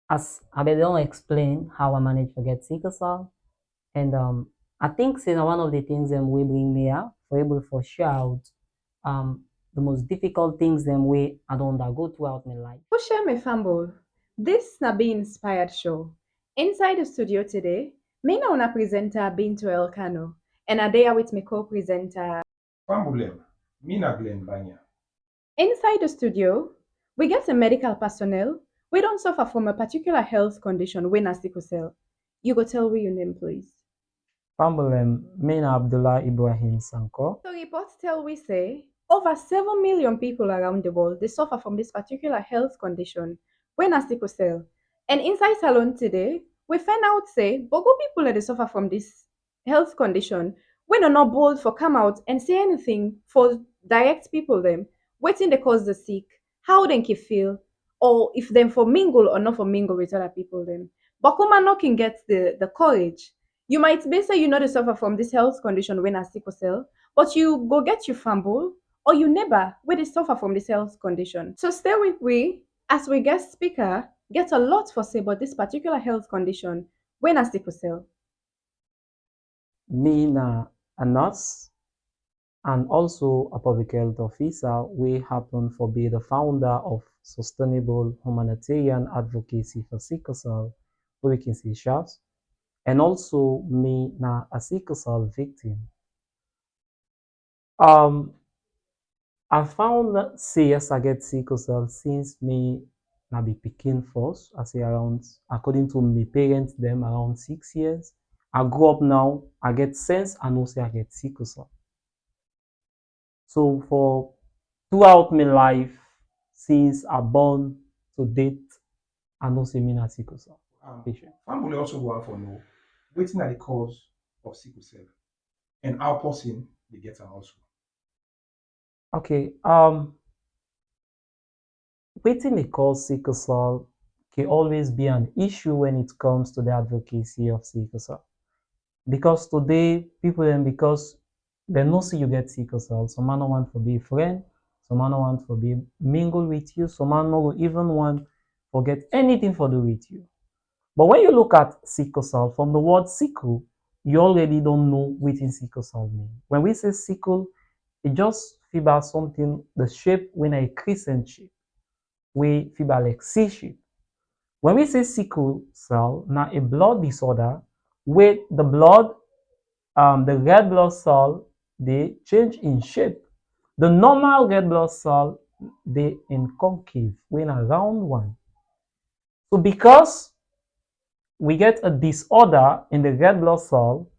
as I don't explain how I managed to get sickle cell, and I think say one of the things them we bring me out for able for share out um the most difficult things them we I don't undergo throughout my life. Oshame Fumble. This na Be Inspired show. Inside the studio today, me na una presenter Bintu Elkano, and a day with me co-presenter. Pambulem, Mina Glen Banya. Inside the studio, we get a medical personnel. We don't suffer from a particular health condition when a sickle cell. You go tell me your name, please. Me na Abdulai Ibrahim Sankoh. So reports tell we say over 7 million people around the world they suffer from this particular health condition when a sickle cell. And inside Salon today, we find out say bogo people that they suffer from this health condition when are not bold for come out and say anything for direct people them, waiting they cause the sick, how they can feel, or if them for mingle or not for mingle with other people them. But come and not can get the courage. You might be say you know they suffer from this health condition when a sickle cell, but you go get your fumble or you neighbor where they suffer from this health condition. So stay with we as we guest speaker get a lot for say about this particular health condition when a sickle cell. Me na a nurse and also a public health officer. We happen to be the founder of Sustainable Humanitarian Advocacy for Sickle Cell, we can see shots. And also me na a sickle cell victim. Um, I found that say yes, I get sickle cell since me na be pikin first. I say around according to my parents them around 6 years. I grew up now, I get sense and know say I get sickle cell. So for throughout my life, since I born to date, I know say me na sickle cell patient. Pambule also want for know waiting at the cause of sickle cell and how person they get am also. Okay, wetin dey cause sickle cell can always be an issue when it comes to the advocacy of sickle cell. Because today, people dem because dem know say you get sickle cell, some man no want to be a friend, some man no want to be mingle with you, some man no go even want forget anything for do with you. But when you look at sickle cell, from the word sickle, you already don't know wetin sickle cell mean. When we say sickle, it just feel about something, the shape when a crescent shape, we feel about like C shape. When we say sickle cell, now a blood disorder where the blood, the red blood cell, they change in shape. The normal red blood cell, they in concave, when a round one. So because we get a disorder in the red blood cell,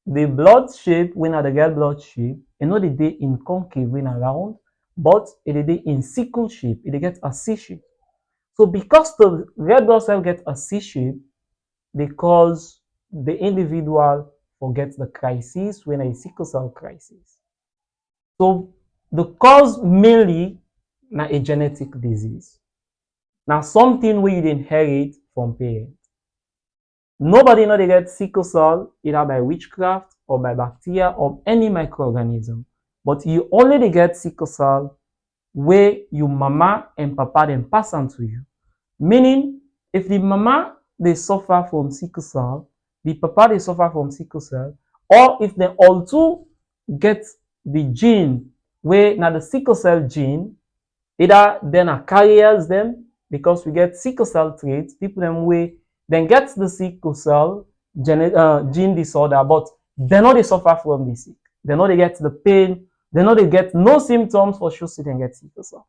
the blood shape when the red blood shape, you know they in concave when around, but it is in sickle shape, it get a C shape. So because the red blood cell get a C shape, they cause the individual forget the crisis when a sickle cell crisis. So the cause mainly na a genetic disease. Now something we inherit from parents. Nobody know they get sickle cell either by witchcraft or by bacteria or any microorganism. But you only get sickle cell where your mama and papa then pass on to you. Meaning, if the mama they suffer from sickle cell, the papa they suffer from sickle cell, or if they also get the gene where now the sickle cell gene, either then are carriers them because we get sickle cell traits, people them way then get the sickle cell gene disorder, but they know they suffer from the sick. They know they get the pain. They know they get no symptoms for sure so they get sickle cell.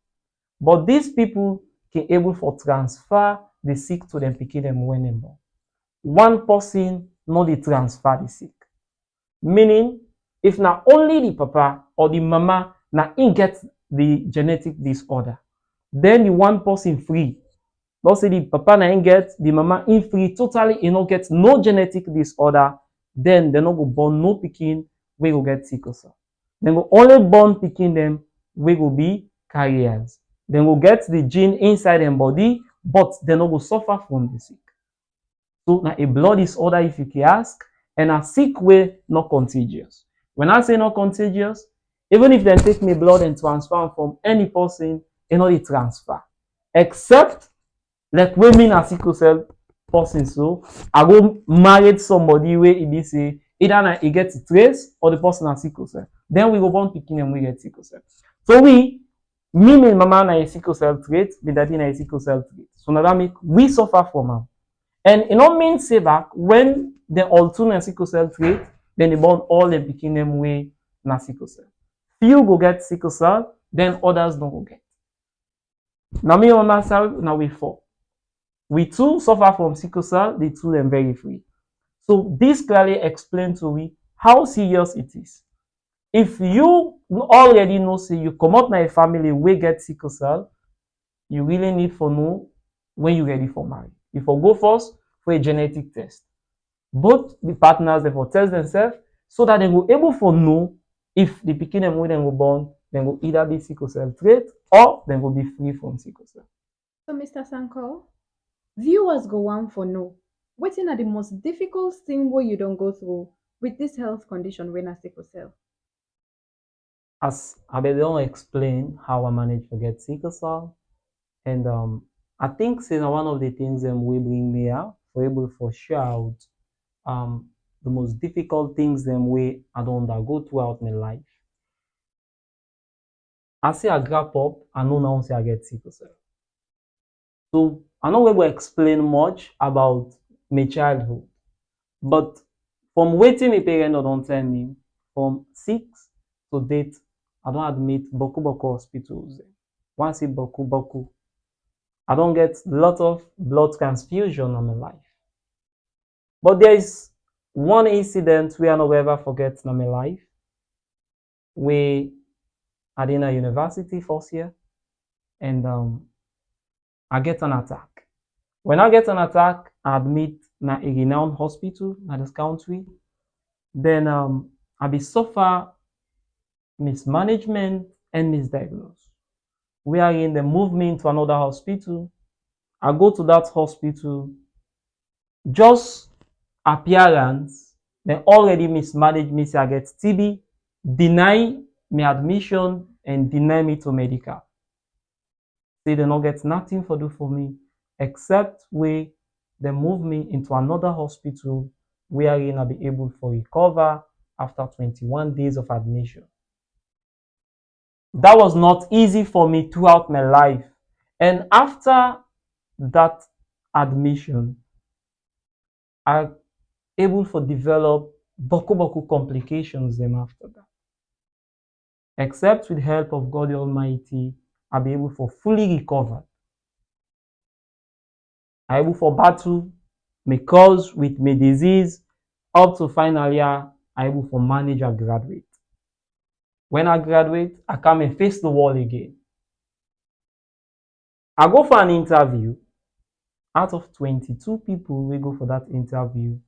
But these people can able for transfer the sick to them picking them when them born. One person no dey transfer the sick. Meaning, if na only the papa or the mama na in get the genetic disorder, then the one person free. Not say the papa na in get, the mama in free, totally e no get no genetic disorder, then they no go born no pikin wey go get sickle cell. Dem go only born pikin dem wey go be carriers. Dem go get the gene inside dem body, but dem no go suffer from the sick. So na a blood disorder if you can ask, and a sick way not contagious. When I say not contagious, even if they take me blood and transfer from any person, e no dey transfer. Except Like when me na sickle cell person, so I go married somebody where e be say either na e get trace or the person na sickle cell. Then we go born pikin and we get sickle cell. So me mama na a sickle cell trait, me daddy na a sickle cell trait. So now that make we suffer from am. And it no mean say back when the all two na sickle cell trait, then they born all the pikin them way na sickle cell. Few go get sickle cell, then others don't go get. Now me and myself, now we four. We two suffer from sickle cell, the two them very free. So this clearly explains to we how serious it is. If you already know, say you come out na a family wey get sickle cell, you really need for know when you ready for marriage. You for go first for a genetic test. Both the partners they for test themselves so that they go able for know if the pikin dem wey dem go born, dem go either be sickle cell trait or dem go be free from sickle cell. So, Mr. Sankoh, viewers go want for know wetin are the most difficult thing wey you don go through with this health condition wey na sickle cell? As I don explain how I manage to get sickle cell, and I think say na one of the things wey bring me out for able for share out the most difficult things wey I don undergo throughout my life. I say I grab up, I know now say I get sickle cell. So I no go explain much about my childhood, but from wetin my parents don tell me, from 6 to date, I don admit boku hospitals. Once say boku, I don get lot of blood transfusion in my life. But there is one incident wey I no go ever forget in my life, wey I dey na university first year, and I get an attack. When I get an attack, I admit na a renowned hospital na this country. Then I be suffer mismanagement and misdiagnosed. Wherein they move me into another hospital. I go to that hospital, just appearance, they already mismanaged me, say I get TB, deny me admission and deny me to medical. Say they not get nothing for do for me except way they move me into another hospital wherein I be able to recover after 21 days of admission. That was not easy for me throughout my life. And after that admission, I able to develop boku complications them after that. Except with the help of God the Almighty, I'll be able to fully recover. I able for battle my cause with my disease up to final year, I able for manage and graduate. When I graduate, I come and face the wall again. I go for an interview. Out of 22 people, we go for that interview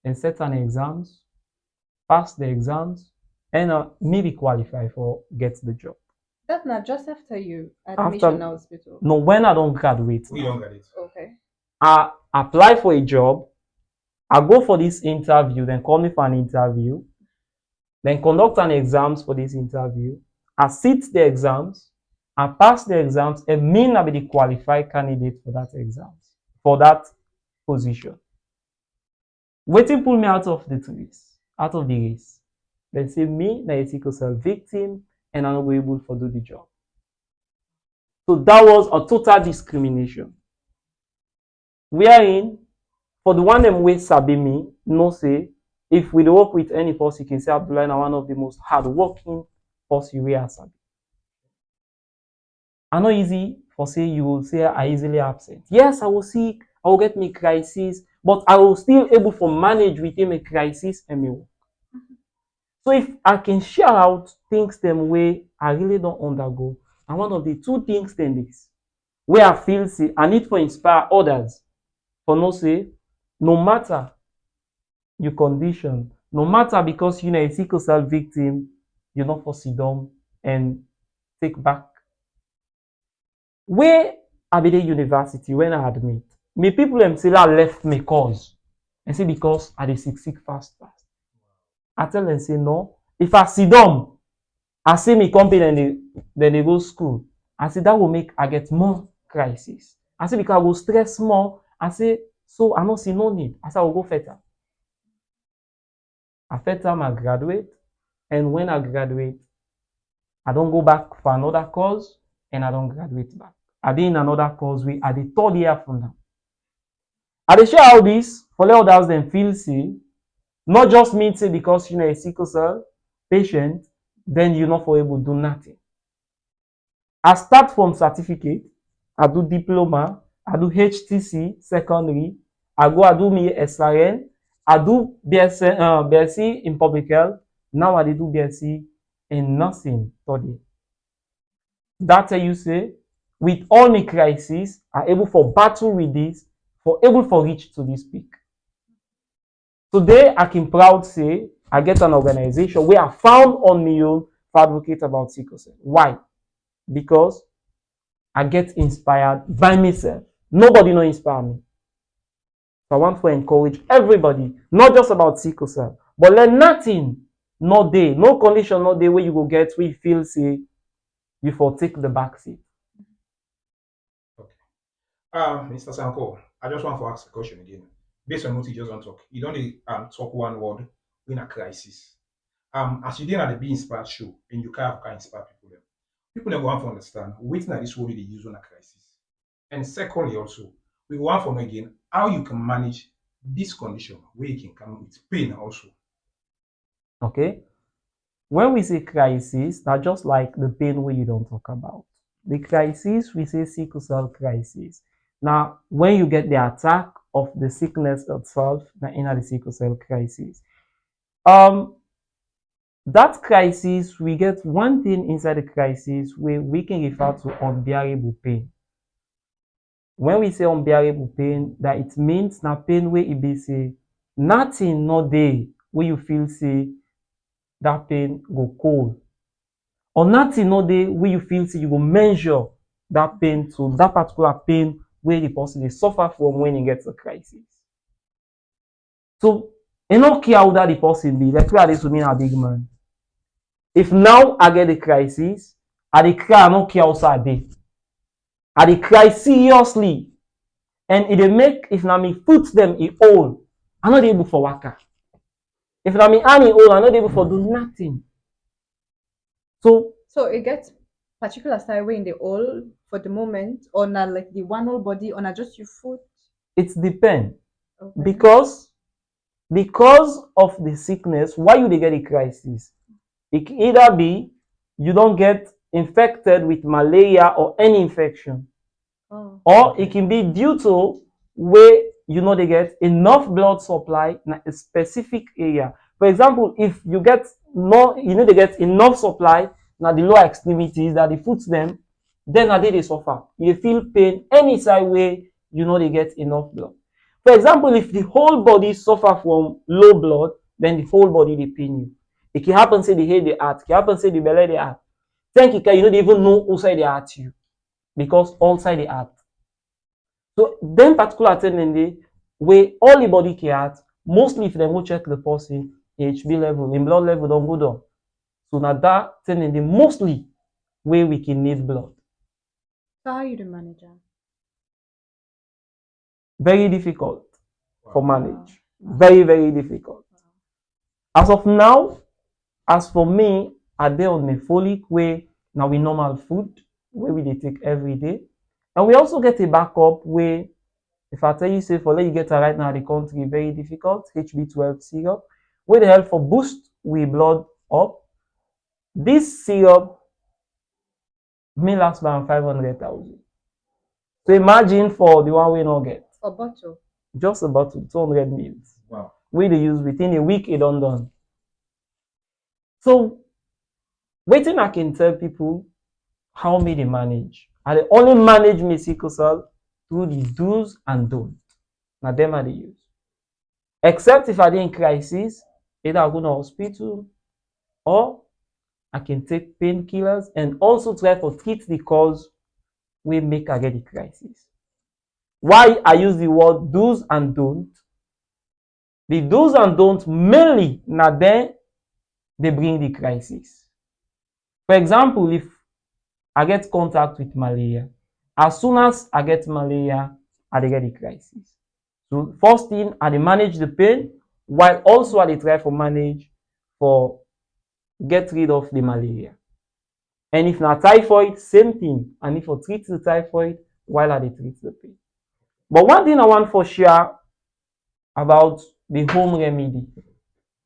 and set an exams, pass the exams, and maybe qualify for get the job. That's not just after you admission in hospital. No, when I don't graduate. We don't graduate. Okay. I apply for a job. I go for this interview, then call me for an interview, then conduct an exams for this interview. I sit the exams, I pass the exams, and me I be the qualified candidate for that exams, for that position. Wetin pull me out of the race. They say me na a sickle cell victim and I'm not able to do the job. So that was a total discrimination. Wherein, for the one them wey sabi me, know say if we work with any person, you can say Abdulai na one of the most hardworking person wey I sabi. I no easy for say you will say I easily absent. Yes, I will sick, I will get me crisis, but I will still able to manage within a crisis and me work. So if I can share out things them way I really don't undergo, and one of the two things then is where I feel say I need to inspire others for no say no matter your condition, no matter because you're a sickle cell victim, you're not for sit down and take back. Where I be the university when I admit, me people them say I left me cause and say because I dey sick fast. I tell them say no. If I sit down, I see me company then they go school. I say that will make I get more crisis. I say because I go stress more. I say so I no see no need. I say I will go feta. I feta I graduate, and when I graduate, I don't go back for another course, and I don't graduate back. I did in another course wey I dey third year from now. I dey share all this for let others dem feel say not just mean say because you know a sickle cell patient, then you not for able do nothing. I start from certificate, I do diploma, I do HTC secondary, I do me SRN, I do BSc in public health, now I dey do BSc in nursing study. That tell you say with all my crisis, I able for battle with this, for able for reach to this peak. Today, I can proud say I get an organization where I found on my own to advocate about sickle cell. Why? Because I get inspired by myself. Nobody no inspire me. So I want to encourage everybody, not just about sickle cell, but let nothing, no day, no condition, no day where you go get where you feel say you for take the back seat. Okay. Mr. Sankoh, I just want to ask a question again. Based on what you just want to talk, you don't talk one word in a crisis. As you did at the Be Inspired show, and you can inspire people them. People them want to understand waiting at this word they use on a crisis. And secondly, also, we want to know again how you can manage this condition where you can come with pain also. Okay? When we say crisis, that's just like the pain where you don't talk about. The crisis, we say sickle cell crisis. Now, when you get the attack of the sickness itself, now in the sickle cell crisis. That crisis, we get one thing inside the crisis where we can refer to unbearable pain. When we say unbearable pain, that it means na pain where it be say nothing no day where you feel say that pain go cold. Or nothing no day where you feel say you go measure that pain to that particular pain where the person dey suffer from when he gets a crisis. So, you no care how that the person be. Like I dey to me a big man. If now I get a crisis, I dey cry, I no care how I dey. I dey cry seriously. And it dey make if na me foot them e hole, I no dey able for waka. If na me hand e hole, I no dey able for do nothing. So it gets particular style way in the hole for the moment, or not like the one whole body, or not just your foot. It depends. Okay. Because of the sickness, why you dey get a crisis? It can either be you don't get infected with malaria or any infection. Oh. Or it can be due to where you know they get enough blood supply in a specific area. For example, if you get no, you know they get enough supply now the lower extremities that the foot them, then they suffer. You feel pain any side way you know they get enough blood. For example, if the whole body suffer from low blood, then the whole body they pain you. It can happen say the head the heart, it can happen say the belly the heart. Think you don't even know outside the heart you because outside the heart. So then particular attending where all the body can heart, mostly if they go check the person, HB level, in blood level don't go down. So now that attending mostly where we can need blood. So how you the manager? Very difficult for manage. Very, very difficult. As of now, as for me, I dey on the folic way now we normal food where we dey take every day. And we also get a backup where if I tell you say for let you get a right now the country very difficult, HB12 syrup, where they help for boost we blood up. This syrup may last around 500,000. So imagine for the one we not get. A bottle. Just about 200 mils. Wow. We they use within a week it done. So waiting I can tell people how me they manage. I dey only manage my sickle cell through the do's and don'ts. Now them I dey use. Except if I dey in crisis, either I go to hospital or I can take painkillers and also try to treat the cause wey make I get the crisis. Why I use the word do's and don'ts? The do's and don'ts mainly na then they bring the crisis. For example, if I get contact with malaria, As soon as I get malaria, I dey get the crisis. So first thing, I dey manage the pain while also I dey try for manage for get rid of the malaria. And if na typhoid, same thing. I need for treat the typhoid while I dey treat the pain. But one thing I want for share about the home remedy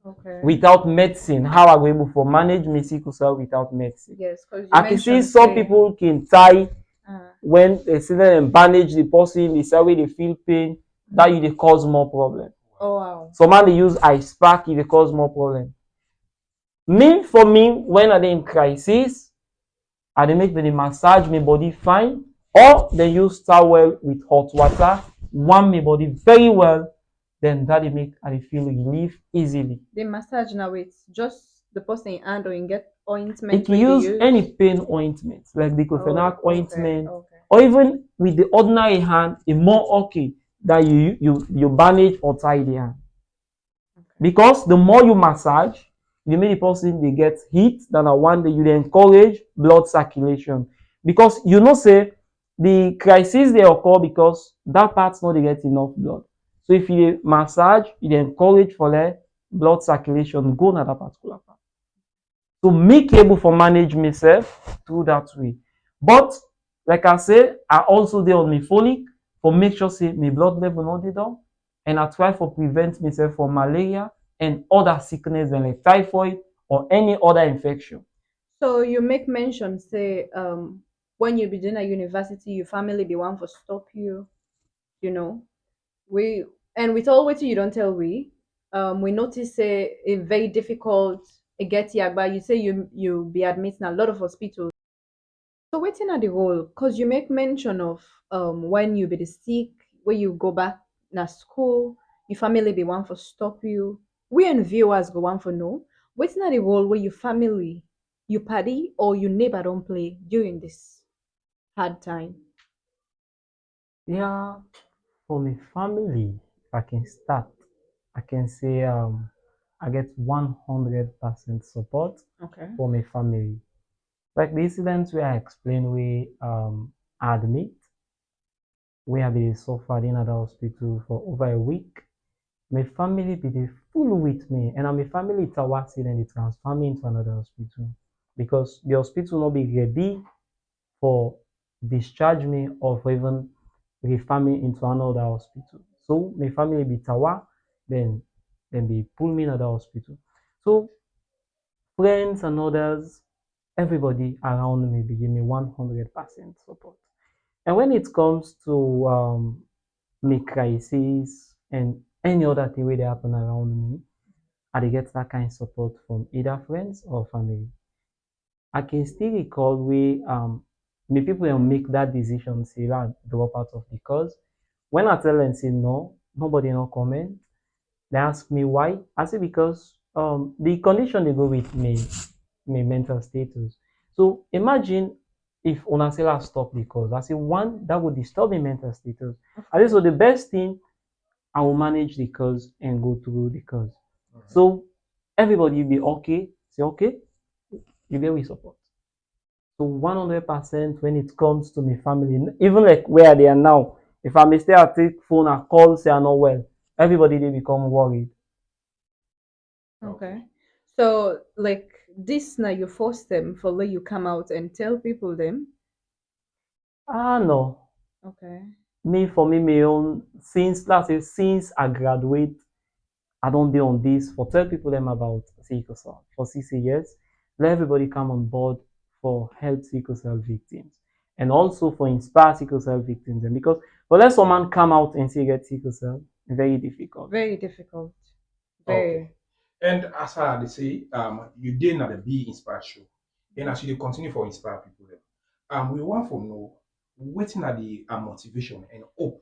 Okay. without medicine, how I go able for manage my sickle cell without medicine. Yes, because you I can see mentioned some say, people can tie uh, when they see them bandage the person, they say wey dey feel pain, that you dey cause more problem. oh wow. Some man dey use ice pack, e dey cause more problem. For me, when I dey in crisis, I dey make dem dey massage my body fine, or dem use towel with hot water warm my body very well, then that dey make I dey feel relief easily. The massage now it's just the person in hand or you get You ointment can where they use use. any pain ointment like Oh, diclofenac okay, ointment, okay. or even with the ordinary hand, e more okay that you bandage or tie the hand. Because the more you massage, the make the person dey get heat, than na one day you dey encourage blood circulation. Because you know say the crisis dey occur because that part no dey get enough blood. So if you dey massage, you dey encourage for blood circulation go na that particular part. So me able for manage myself through that way. But like I say, I also dey on my folic for make sure say my blood level no dey down, and I try for prevent myself from malaria and other sickness like typhoid or any other infection. So you make mention say when you be doing at university, your family be one for stop you, you know. We and with all what you don't tell we notice say it very difficult it get here, but you say you be admitted in a lot of hospitals. So waiting at the role, cause you make mention of when you be the sick, when you go back na school, your family be one for stop you. We and viewers go one for no. Waiting at the role where your family, your party or your neighbor don't play during this hard time. Yeah, for my family, if I can start, I can say I get 100% support Okay. for my family. Like the incident where I explained we admit, we have been suffered in another hospital for over a week. My family be dey full with me, and my family tawasi then they transfer me into another hospital because the hospital not be ready for discharge me or for even refer me into another hospital. So my family be tawa, then they pull me in another hospital. So friends and others, everybody around me be give me 100% support. And when it comes to me crisis and any other thing wey dey happen around me, I dey get that kind of support from either friends or family. I can still recall wey me people dem make that decision say I drop out of the course. When I tell dem say no, nobody no comment. They ask me why. I say because the condition dey go with me mental status. So imagine if una say I stop the course. I say one, that would disturb my mental status. I say so the best thing, I will manage the course and go through the course. So everybody will be okay. Say okay, you get with support. So 100% when it comes to my family, even like where they are now, if I mistake, I take phone, I call, say I'm not well. Everybody they become worried. Okay. So like this now you force them for let you come out and tell people them. Ah no, Okay. me for me my own since last year, since I graduate, I don't be on this for tell people them about sickle cell for 6 years. Let everybody come on board for help sickle cell victims and also for inspire sickle cell victims. And because but let someone come out and say get sickle cell, very difficult. Very difficult. Okay. Very. And as I dey say, you did not be inspired show. And as you dey continue for inspire people, dem, we want to know wetin are the motivation and hope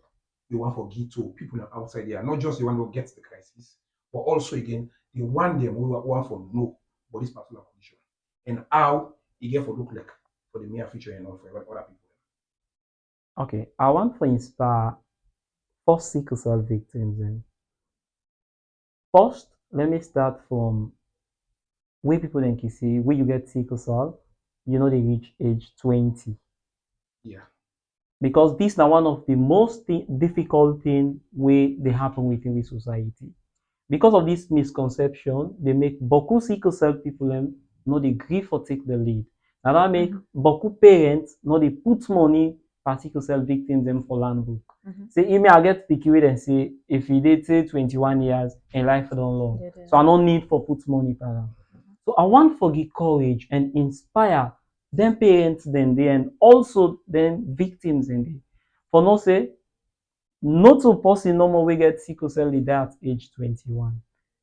you want for give to people outside there, not just the one who gets the crisis, but also again the one them we want for know for this particular condition and how it get for look like for the near future and all for other people. Okay, I want to inspire for sickle cell victims. And first, let me start from where people then can see where you get sickle cell, you know they reach age 20. Yeah. because this now one of the most difficult thing way they happen within the society. Because of this misconception, they make beaucoup sickle cell people no dey gree for take the lead. Now that make beaucoup parents no dey put money for sickle cell victims them for land book. Say email I get picky wey dem say if e dey say 21 years and life don long. So I no need for put money for am. So I want for give courage and inspire them parents then they and also then victims in dey. For no say not to person no more we get sickle cell dey die at age 21.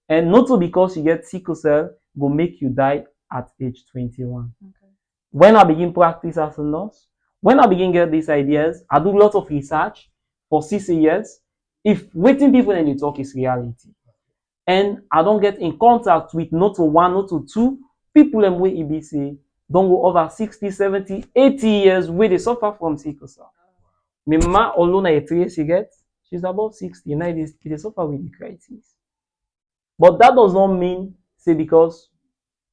And not to because you get sickle cell go make you die at age 21. Okay. When I begin practice as a nurse, when I begin get these ideas, I do lots of research for 6 years. If waiting people in the talk is reality. And I don't get in contact with not to one, not to two people and way EBC don't go over 60, 70, 80 years where they suffer from sickle cell. My mama alone at 3 years she gets, she's above 60, now they suffer with the crisis. But that does not mean say because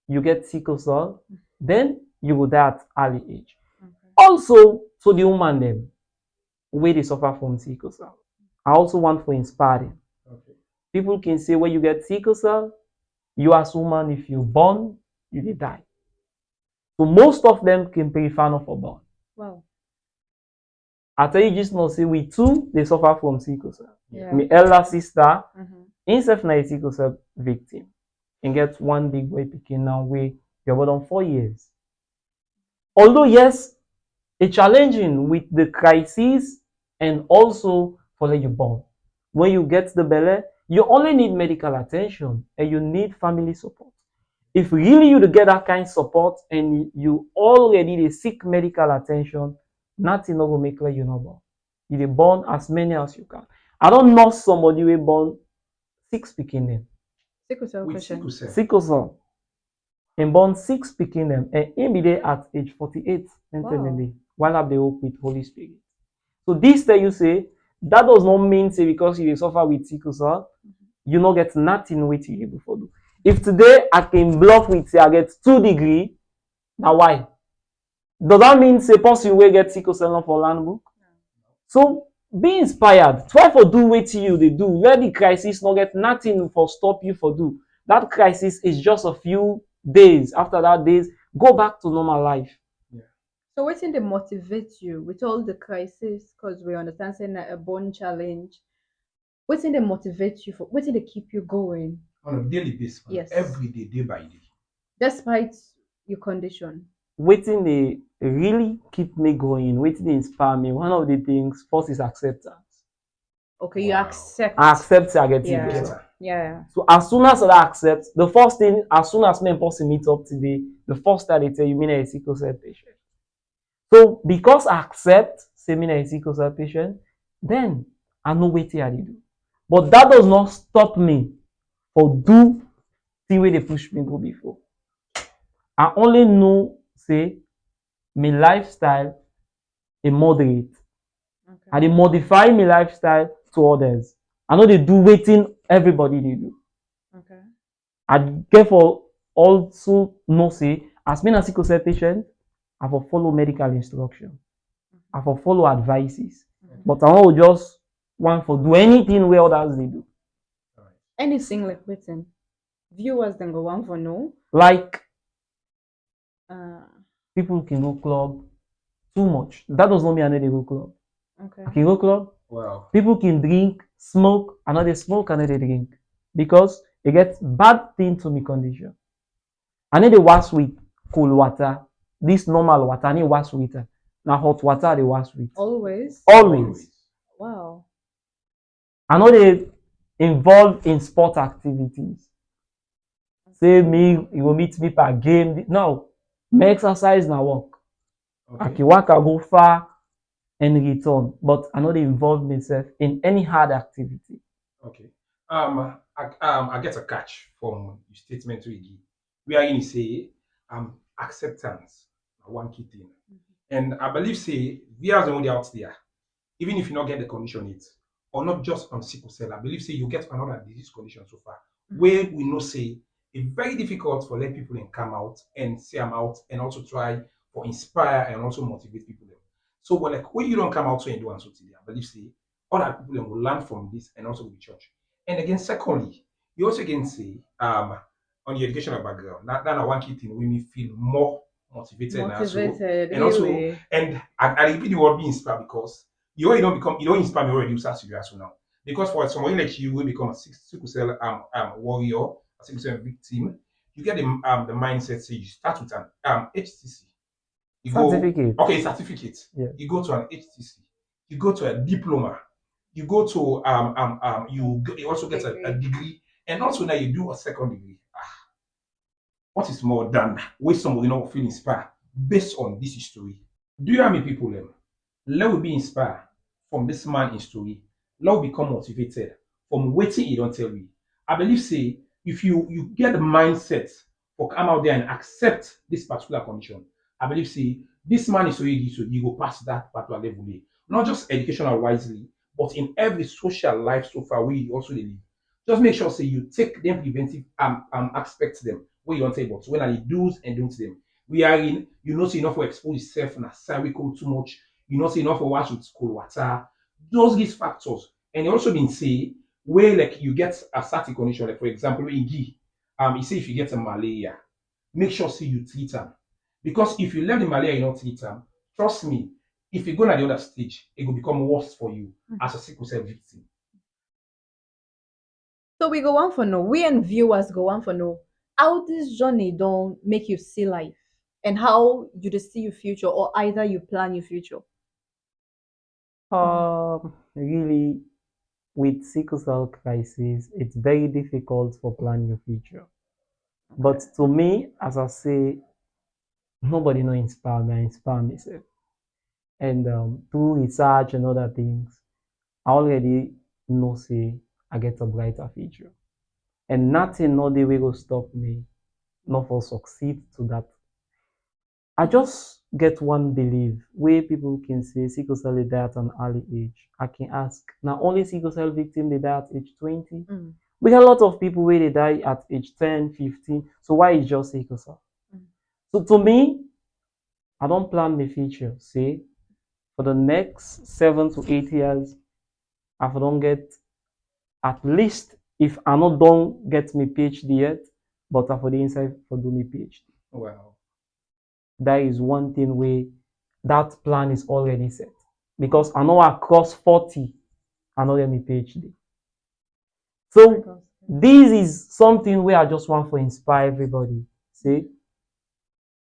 you get sickle cell, then you will die at early age. Okay. Also, to the woman them, where they suffer from sickle cell, I also want to inspire them. Okay. People can say when you get sickle cell, you as woman, if you born, you will die. So most of them can prefer not for born. Wow. I tell you just not say we too, they suffer from sickle cell. Yeah. My elder sister, Mm-hmm. himself na a sickle cell victim. And get one big boy picking now way you're about on 4 years. Although yes, it's challenging with the crisis and also for you born. When you get the belly, you only need medical attention and you need family support. If really you to get that kind of support and you already seek medical attention, nothing will make you not born. You dey born as many as you can. I don't know somebody will born 6 picking them. Sickle cell With question. sickle cell. Sickle cell. And born 6 picking them and in be there at age 48 Wow. while have the hope with Holy Spirit. So this tell you say that does not mean say because you suffer with sickle cell, you not get nothing with you before do. If today I can bluff with say I get 2 degree, now why? Does that mean say person will get sickle cell not for land book? So be inspired. Try for do what you they do. Let the crisis not get nothing for stop you for do. That crisis is just a few days. After that days, go back to normal life. So what's in the motivate you with all the crisis? Because we understand saying that a born challenge. What's in the motivate you for? What's in the keep you going On a daily basis. Yes. Every day, day by day. despite your condition? Waiting they really keep me going, waiting they inspire me. One of the things first is acceptance. Okay, you Wow. accept. I accept I get Yeah. it. Get So. her. Yeah. So as soon as I accept, the first thing, as soon as me and person meet up today, the first time they tell you me a sickle cell patient. So because I accept say me a sickle cell patient, then I know wetin I dey do. But that does not stop me for do thing wey dey push me go before. I only know say my lifestyle is moderate. Okay. I dey modify my lifestyle to others. I no dey do wetin everybody dey do. Okay. I get for also know say as me na sickle cell patient, I for follow medical instruction. I for follow advices. But I no just want for do anything wey others dey do. Anything like waiting. Viewers then go one for no. Like Uh, people can go club too much. That does not mean I no dey go club. okay. I can go club. Wow. People can drink, smoke, I no dey smoke, I no dey drink. Because it gets bad thing to my condition. I need to wash with cold water. This normal water, I need wash with it. Now hot water they wash with. Always. Always. Wow. I know they involved in sport activities. Say me, you will meet me per game. No, me exercise now work. I Okay. can work, I go far and return. But I know they involve myself in any hard activity. Okay. I get a catch from your statement we give. We are going to say acceptance, one key thing. And I believe say we are the only out there, even if you not get the condition it, or not just on sickle cell, I believe say you get another disease condition so far, where we know say it's very difficult for let people and come out and say I'm out and also try for inspire and also motivate people. So well, like when you don't come out so and do and so today, I believe say other people then will learn from this and also with church. And again, secondly, you also can say on your educational background, that one key thing we me feel more motivated now. So Motivated, and also really. and I repeat the word be inspired because you don't become you don't inspire me already, you start to so now. Because for somebody like you will become a sickle cell warrior, a sickle cell victim, you get the mindset say you start with an HTC. You go, Certificate. okay, certificate. Yeah. You go to an HTC. You go to a diploma. You go to you also get a Degree. degree, and also now you do a second degree. What is more than where somebody not feel inspired based on this history? Do you know how many people let we be inspired from this man in story? Let we become motivated from waiting he don't tell me. I believe say if you get the mindset for come out there and accept this particular condition, I believe say this man is story so you go past that particular level. Not just educational wisely, but in every social life so far where you also dey live. Just make sure say you take them preventive aspects them where you don't say but when are the do's and don'ts them. We are in, you know, say enough for expose yourself na cycle too much, you know, say enough for wash with cold water. Those these factors. And you also been say where like you get a certain condition, like for example, in G, you say if you get a malaria, make sure say you treat them. Because if you let the malaria you not treat them, trust me, if you go to the other stage, it will become worse for you as a sickle cell victim. So we go on for no. We and viewers go on for no. How this journey don't make you see life and how you just see your future or either you plan your future. Really, with sickle cell crisis, it's very difficult for planning your future. But to me, as I say, nobody no inspire me. I inspire myself. And through research and other things, I already know say I get a brighter future. And nothing, no day will stop me, not for succeed to that. I just get one belief where people can say sickle cell they die at an early age. I can ask, now only sickle cell victim they die at age 20. Mm. We got a lot of people where they die at age 10, 15. So why is just sickle cell? Mm. So to me, I don't plan my future. Say for the next 7 to 8 years, if I don't get at least if I not don't get me PhD yet, but I for the inside for do me PhD. Wow. That is one thing where that plan is already set. Because I know across 40, I know get me PhD. So this is something where I just want to inspire everybody. Say,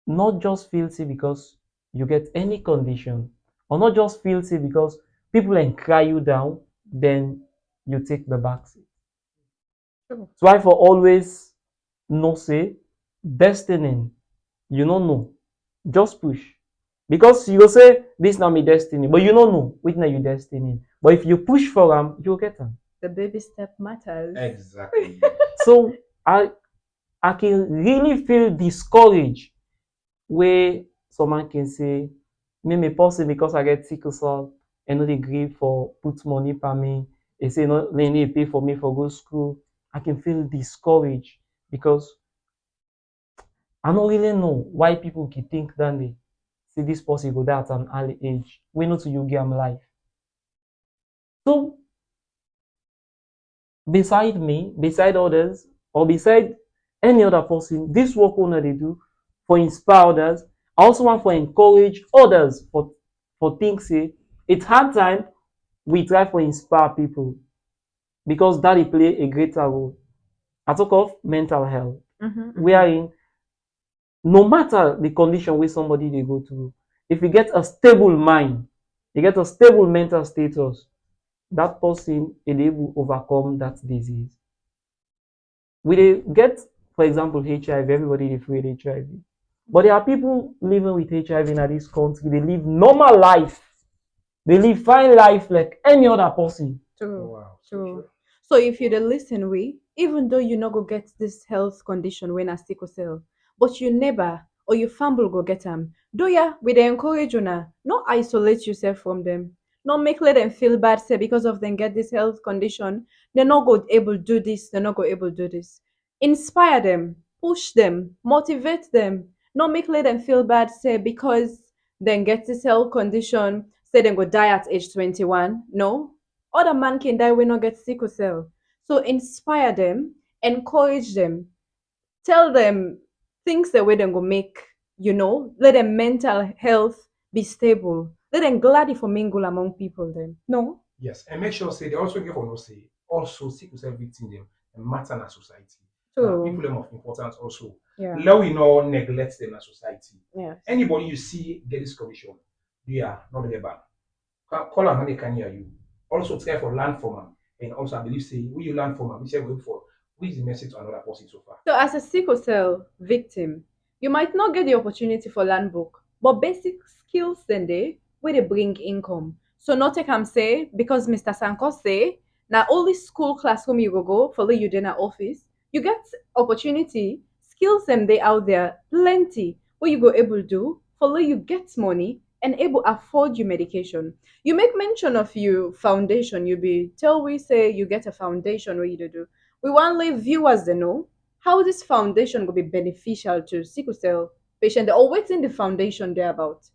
not just feel sick because you get any condition, or not just feel sick because people can cry you down, then you take the back seat. True. So I for always know say destiny, you don't know. Just push. Because you go say this now my destiny, but you don't know which now your destiny. But if you push for them, you'll get them. The baby step matters. Exactly. So I can really feel discouraged where someone can say, me me person because I get sickle cell and no dey gree for put money for me. They say no they need pay for me for go school. I can feel discouraged because I don't really know why people can think that they see this person go die at an early age. We know to you give them life. So beside me, beside others, or beside any other person, this work owner they do for inspire others. I also want to encourage others for things say it's hard time we try to inspire people because that they play a greater role. I talk of mental health, wherein no matter the condition where somebody they go through, if you get a stable mind, you get a stable mental status, that person is able to overcome that disease. We dey get, for example, HIV, everybody dey afraid HIV. But there are people living with HIV in this country, they live normal life. They live fine life like any other person. True. Wow. True. So if you dey listen we, even though you no go get this health condition when a sickle cell, but your neighbor or your family go get them. Do ya? We dey encourage una. No isolate yourself from them. No make let them feel bad say because of them get this health condition, they're not go able do this, they're not go able do this. Inspire them, push them, motivate them. No make let them feel bad say because then get this health condition, say then go die at age 21. No. Other man can die when not get sickle cell. So inspire them, encourage them, tell them things the way they go make, let them mental health be stable. Let them gladly for mingle among people then. No? Yes, and make sure say they also get for no say also sickle cell victim them and matter in society. Now people True. them of importance also. Yeah. Let we not neglect them in society. Yes. Anybody you see get this condition, yeah, not be bad. Call them when they can hear you. Also try for learn from them. And also I believe say when you learn from them, we say going for which is the message to another person so far. So, as a sickle cell victim, you might not get the opportunity for land book, but basic skills then where they bring income. So, not take am say because Mr. Sankoh say now only school classroom you go follow you dinner office. You get opportunity skills them they out there plenty where you go able do follow you get money and able afford your medication. You make mention of your foundation. You be tell we say you get a foundation where you do. We want leave viewers to know how this foundation will be beneficial to sickle cell patient or waiting the foundation there about.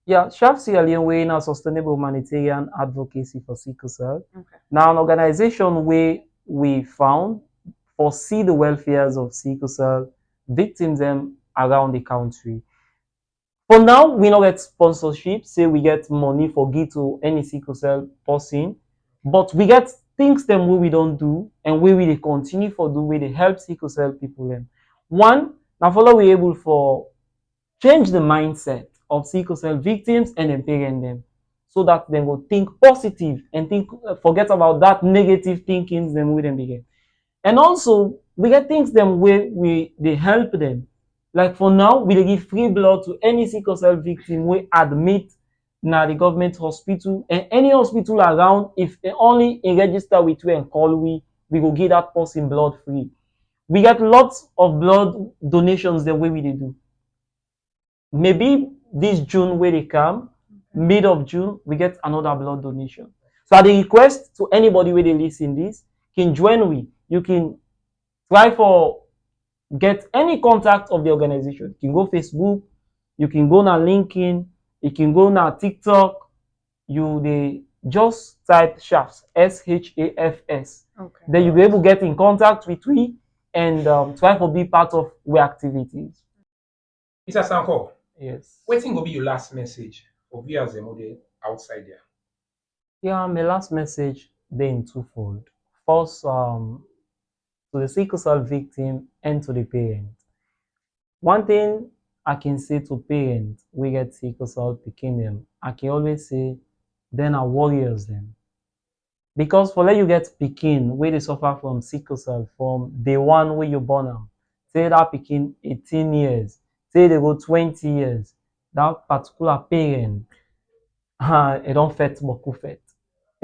Yeah, Sharp Sierra Leone way now sustainable humanitarian advocacy for sickle cell. Okay. Now, an organization where we found foresee the welfares of sickle cell victims them around the country. For now, we not get sponsorship, say we get money for give to any sickle cell person, but we get things them where we don't do and where we dey continue for do where they help sickle cell people them. One, now follow we able for change the mindset of sickle cell victims and empowering them so that they will think positive and think forget about that negative thinking them with them begin. And also we get things them where we they help them. Like for now, we dey give free blood to any sickle cell victim we admit na the government hospital and any hospital around. If only in register with we and call we go give that person blood free. We get lots of blood donations the way we dey do. Maybe this June where they come, mid of June, we get another blood donation. So the request to anybody where they listen this can join we. You can try for get any contact of the organization. You can go Facebook, you can go na LinkedIn, you can go na TikTok. You they just type SHAFS, SHAFS. Okay. Then you be able to get in contact with we and try for be part of we activities. Mr. Sankoh, Yes. waiting will be your last message for viewers and model outside there. Yeah, my last message then twofold. First, to the sickle cell victim and to the parent. One thing I can say to parents we get sickle cell picking them, I can always say then are warriors them. Because for let you get picking where they suffer from sickle cell from day one where you born them. Say that picking 18 years, say they go 20 years, that particular parent e don fet boku fet.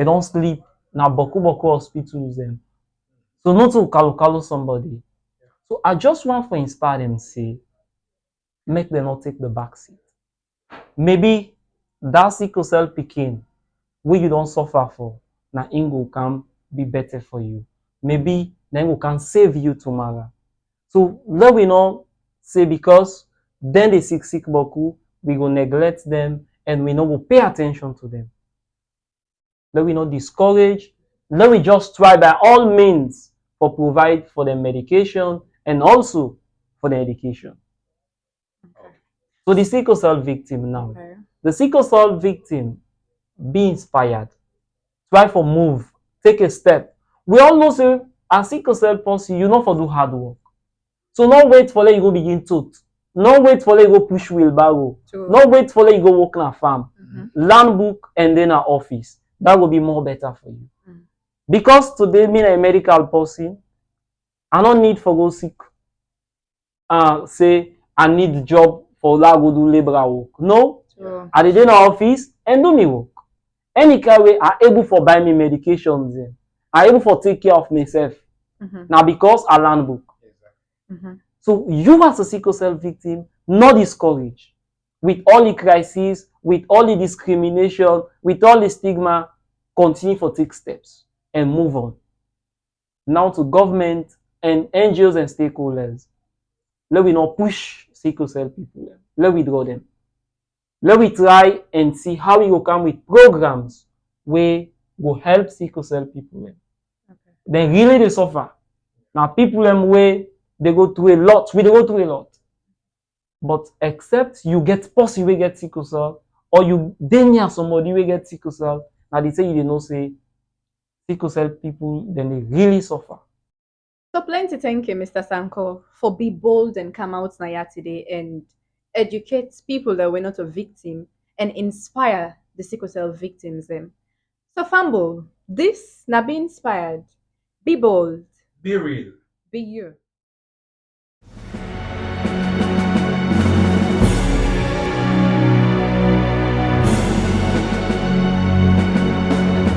E don sleep na boku boku hospitals dem. So no to kalo somebody. So I just want to inspire them say make them not take the back seat. Maybe that sickle cell pikin wey you don suffer for na im go come be better for you. Maybe na im go can save you tomorrow. So let we not say because then they sick boku, we go neglect them and we no go pay attention to them. Let we not discourage. Let we just try by all means for provide for the medication and also for the education. Okay. So the sickle cell victim now. Okay. The sickle cell victim be inspired. Try for move. Take a step. We all know say as sickle cell person, you know for do hard work. So no wait for let you go begin tote. No wait for let you go push wheelbarrow. True. No wait for let you go work in a farm. Mm-hmm. Learn book and then an office. That will be more better for you. Mm. Because today me a medical person, I don't need for go sick. Say I need job for that go do labor work. No, True. I did in office and do me work. Any kind way I able for buy me medications then. I able for take care of myself. Mm-hmm. Now because I learn book. Mm-hmm. So you as a sickle cell victim, not discouraged. With all the crises, with all the discrimination, with all the stigma, continue for take steps and move on. Now to government and NGOs and stakeholders. Let we not push sickle cell people. Let we draw them. let we try and see how we go come with programs where go help sickle cell people. Okay. Then really they suffer. Now people them way they go through a lot. We they go through a lot. But except you get possible you get sickle cell, or you then near somebody will get sickle cell, now they say you did not say sickle cell people, then they really suffer. So plenty thank you, Mr. Sankoh, for be bold and come out Naya today and educate people that were not a victim and inspire the sickle cell victims them. So Fumble, this na be inspired. Be bold. Be real. Be you.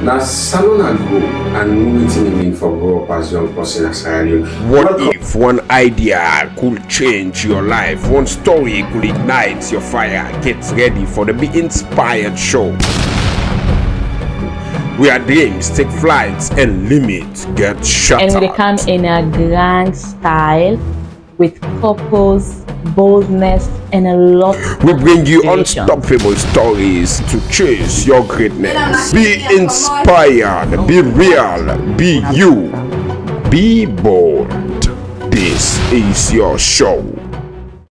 Na salon I grow and know wetin e mean for grow up as young person as Sierra Leone. What if one idea could change your life? One story could ignite your fire? Get ready for the Be Inspired show, where dreams take flights and limits get shut And they out. come in a grand style with purpose, boldness, and a lot We of bring you inspiration. unstoppable stories to chase your greatness. Be inspired, be real, be you, be bold. This is your show.